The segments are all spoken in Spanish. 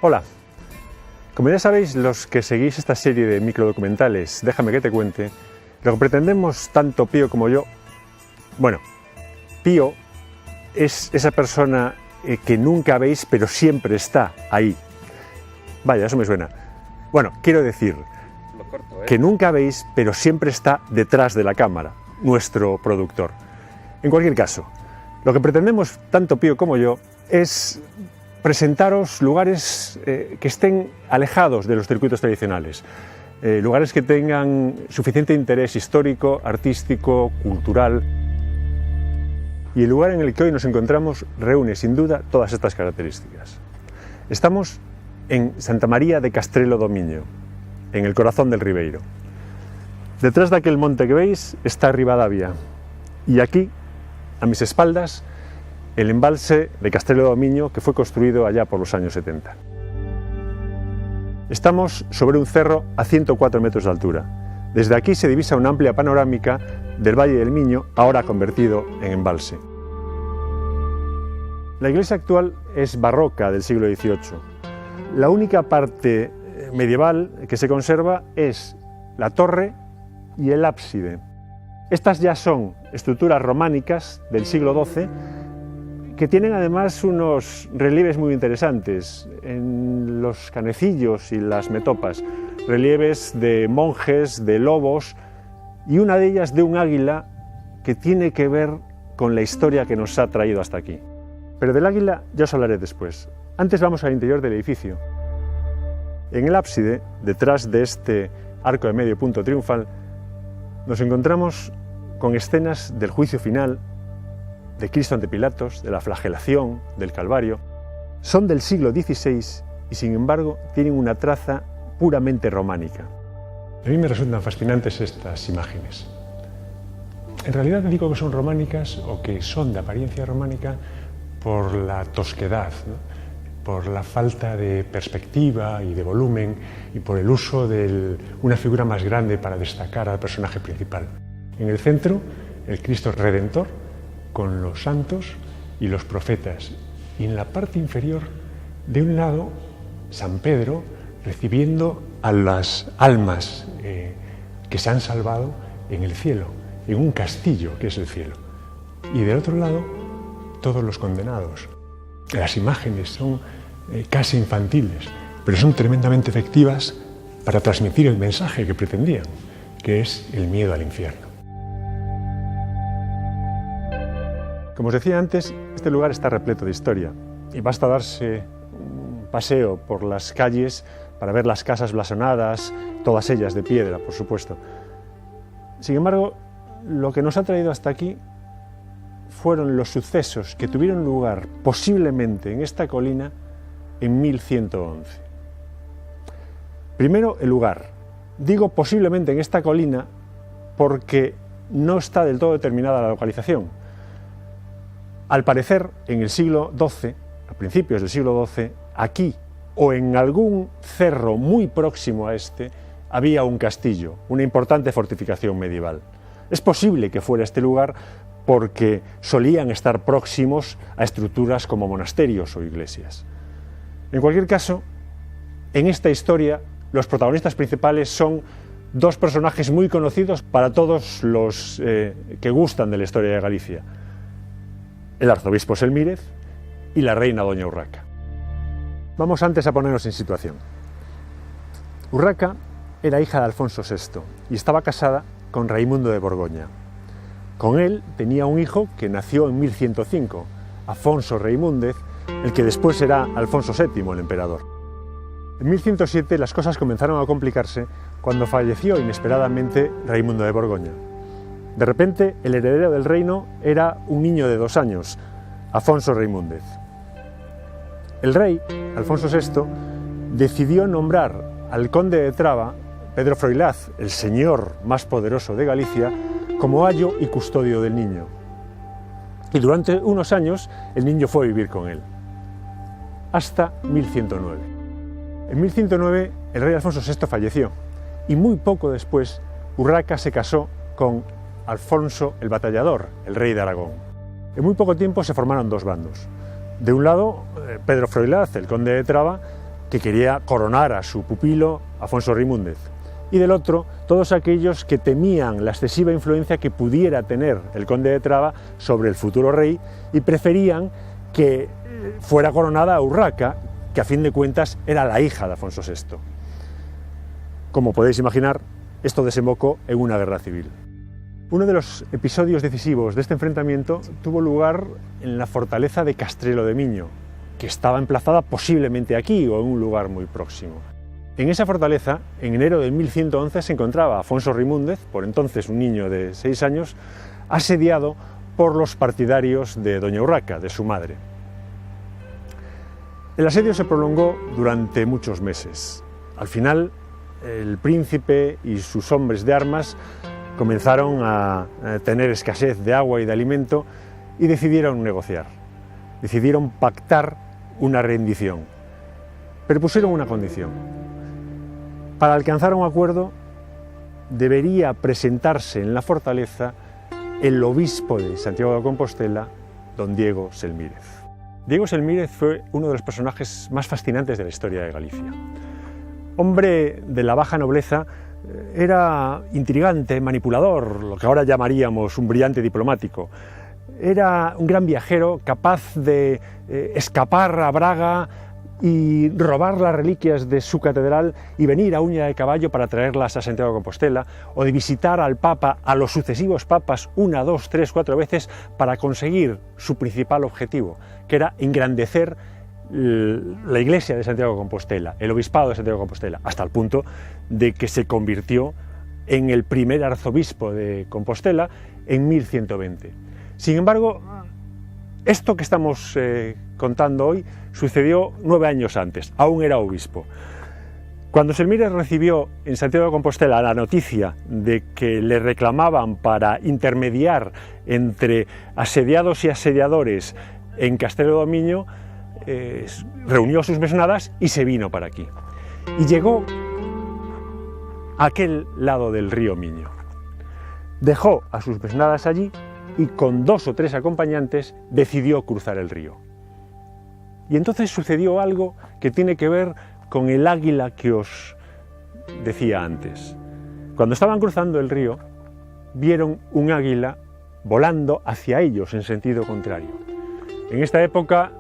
Hola, como ya sabéis los que seguís esta serie de microdocumentales, déjame que te cuente, lo que pretendemos tanto Pío como yo, bueno, Pío es esa persona que nunca veis pero siempre está ahí. Vaya, eso me suena. Bueno, quiero decir que nunca veis pero siempre está detrás de la cámara, nuestro productor. En cualquier caso, lo que pretendemos tanto Pío como yo es presentaros lugares que estén alejados de los circuitos tradicionales, lugares que tengan suficiente interés histórico, artístico, cultural. Y el lugar en el que hoy nos encontramos reúne sin duda todas estas características. Estamos en Santa María de Castrelo do Miño, en el corazón del Ribeiro. Detrás de aquel monte que veis está Ribadavia, y aquí, a mis espaldas, el embalse de Castrelo do Miño, que fue construido allá por los años 70. Estamos sobre un cerro a 104 metros de altura. Desde aquí se divisa una amplia panorámica del Valle del Miño, ahora convertido en embalse. La iglesia actual es barroca del siglo XVIII. La única parte medieval que se conserva es la torre y el ábside. Estas ya son estructuras románicas del siglo XII que tienen además unos relieves muy interesantes en los canecillos y las metopas, relieves de monjes, de lobos y una de ellas de un águila que tiene que ver con la historia que nos ha traído hasta aquí. Pero del águila ya os hablaré después. Antes vamos al interior del edificio. En el ábside, detrás de este arco de medio punto triunfal, nos encontramos con escenas del juicio final, de Cristo ante Pilatos, de la flagelación, del Calvario. Son del siglo XVI y sin embargo tienen una traza puramente románica. A mí me resultan fascinantes estas imágenes. En realidad digo que son románicas o que son de apariencia románica por la tosquedad, ¿no? Por la falta de perspectiva y de volumen y por el uso de una figura más grande para destacar al personaje principal. En el centro, el Cristo Redentor, con los santos y los profetas, y en la parte inferior, de un lado, San Pedro recibiendo a las almas que se han salvado en el cielo, en un castillo que es el cielo, y del otro lado, todos los condenados. Las imágenes son casi infantiles, pero son tremendamente efectivas para transmitir el mensaje que pretendían, que es el miedo al infierno. Como os decía antes, este lugar está repleto de historia y basta darse un paseo por las calles para ver las casas blasonadas, todas ellas de piedra, por supuesto. Sin embargo, lo que nos ha traído hasta aquí fueron los sucesos que tuvieron lugar posiblemente en esta colina en 1111. Primero, el lugar. Digo posiblemente en esta colina porque no está del todo determinada la localización. Al parecer, en el siglo XII, a principios del siglo XII, aquí o en algún cerro muy próximo a este, había un castillo, una importante fortificación medieval. Es posible que fuera este lugar porque solían estar próximos a estructuras como monasterios o iglesias. En cualquier caso, en esta historia, los protagonistas principales son dos personajes muy conocidos para todos los que gustan de la historia de Galicia: el arzobispo Selmírez y la reina doña Urraca. Vamos antes a ponernos en situación. Urraca era hija de Alfonso VI y estaba casada con Raimundo de Borgoña. Con él tenía un hijo que nació en 1105, Afonso Raimúndez, el que después será Alfonso VII, el emperador. En 1107 las cosas comenzaron a complicarse cuando falleció inesperadamente Raimundo de Borgoña. De repente, el heredero del reino era un niño de 2 años, Afonso Raimúndez. El rey, Alfonso VI, decidió nombrar al conde de Traba, Pedro Froilaz, el señor más poderoso de Galicia, como ayo y custodio del niño. Y durante unos años el niño fue a vivir con él, hasta 1109. En 1109 el rey Alfonso VI falleció y muy poco después Urraca se casó con Alfonso el Batallador, el rey de Aragón. En muy poco tiempo se formaron dos bandos. De un lado, Pedro Froilaz, el conde de Traba, que quería coronar a su pupilo Afonso Reimúndez, y del otro todos aquellos que temían la excesiva influencia que pudiera tener el conde de Traba sobre el futuro rey y preferían que fuera coronada a Urraca, que a fin de cuentas era la hija de Afonso VI. Como podéis imaginar, esto desembocó en una guerra civil. Uno de los episodios decisivos de este enfrentamiento tuvo lugar en la fortaleza de Castrelo de Miño, que estaba emplazada posiblemente aquí o en un lugar muy próximo. En esa fortaleza, en enero de 1111, se encontraba Afonso Reimúndez, por entonces un niño de 6 años, asediado por los partidarios de doña Urraca, de su madre. El asedio se prolongó durante muchos meses. Al final, el príncipe y sus hombres de armas comenzaron a tener escasez de agua y de alimento y decidieron negociar. Decidieron pactar una rendición, pero pusieron una condición. Para alcanzar un acuerdo debería presentarse en la fortaleza el obispo de Santiago de Compostela, don Diego Selmírez. Diego Selmírez fue uno de los personajes más fascinantes de la historia de Galicia. Hombre de la baja nobleza, era intrigante, manipulador, lo que ahora llamaríamos un brillante diplomático. Era un gran viajero capaz de escapar a Braga y robar las reliquias de su catedral y venir a uña de caballo para traerlas a Santiago de Compostela, o de visitar al Papa, a los sucesivos papas, 1, 2, 3, 4 veces para conseguir su principal objetivo, que era engrandecer la iglesia de Santiago de Compostela, el obispado de Santiago de Compostela, hasta el punto de que se convirtió en el primer arzobispo de Compostela en 1120. Sin embargo, esto que estamos contando hoy sucedió 9 años antes, aún era obispo. Cuando Selmírez recibió en Santiago de Compostela la noticia de que le reclamaban para intermediar entre asediados y asediadores en Castrelo de Miño, reunió sus mesnadas y se vino para aquí. Y llegó a aquel lado del río Miño. Dejó a sus mesnadas allí y con 2 o 3 acompañantes decidió cruzar el río. Y entonces sucedió algo que tiene que ver con el águila que os decía antes. Cuando estaban cruzando el río, vieron un águila volando hacia ellos en sentido contrario. En esta época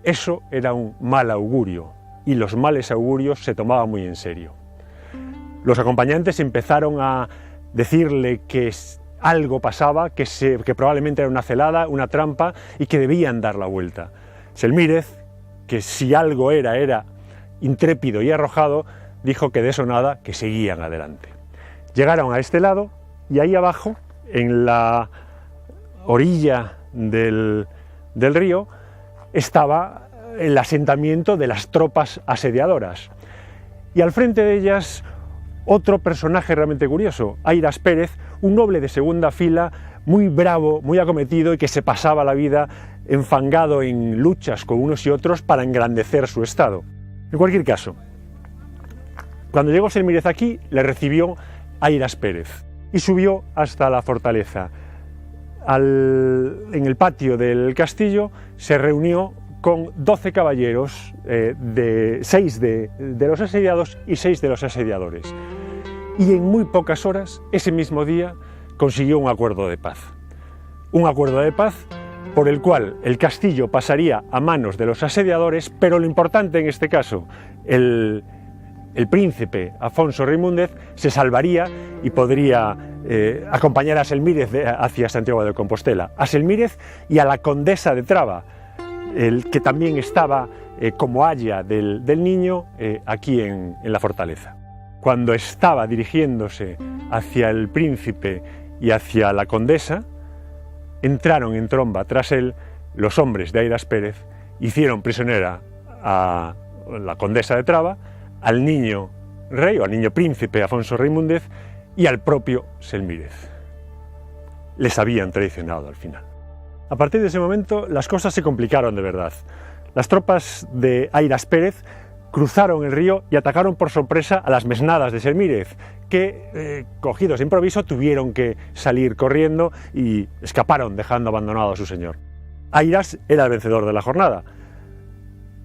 eso era un mal augurio y los males augurios se tomaban muy en serio. Los acompañantes empezaron a decirle que algo pasaba, que probablemente era una celada, una trampa y que debían dar la vuelta. Selmírez, que si algo era intrépido y arrojado, dijo que de eso nada, que seguían adelante. Llegaron a este lado y ahí abajo, en la orilla del río, estaba el asentamiento de las tropas asediadoras. Y al frente de ellas, otro personaje realmente curioso, Airas Pérez, un noble de segunda fila, muy bravo, muy acometido y que se pasaba la vida enfangado en luchas con unos y otros para engrandecer su estado. En cualquier caso, cuando llegó Selmírez aquí, le recibió Airas Pérez y subió hasta la fortaleza. En el patio del castillo se reunió con 12 caballeros, 6 de los asediados y 6 de los asediadores. Y en muy pocas horas, ese mismo día, consiguió un acuerdo de paz. Un acuerdo de paz por el cual el castillo pasaría a manos de los asediadores, pero lo importante en este caso, el príncipe Afonso Reimúndez se salvaría y podría acompañar a Selmírez hacia Santiago de Compostela, a Selmírez y a la condesa de Traba, que también estaba como aya del niño aquí en la fortaleza. Cuando estaba dirigiéndose hacia el príncipe y hacia la condesa, entraron en tromba tras él los hombres de Airas Pérez, hicieron prisionera a la condesa de Traba, al niño rey o al niño príncipe Afonso Reimúndez y al propio Selmírez. Les habían traicionado al final. A partir de ese momento las cosas se complicaron de verdad. Las tropas de Airas Pérez cruzaron el río y atacaron por sorpresa a las mesnadas de Selmírez, que, cogidos de improviso, tuvieron que salir corriendo y escaparon dejando abandonado a su señor. Airas era el vencedor de la jornada.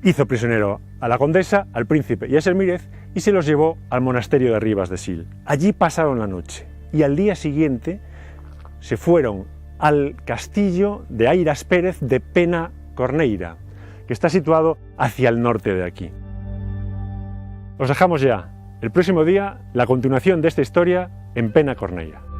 Hizo prisionero a la condesa, al príncipe y a Selmírez y se los llevó al monasterio de Ribas de Sil. Allí pasaron la noche y al día siguiente se fueron al castillo de Airas Pérez de Pena Corneira, que está situado hacia el norte de aquí. Os dejamos ya el próximo día la continuación de esta historia en Pena Corneira.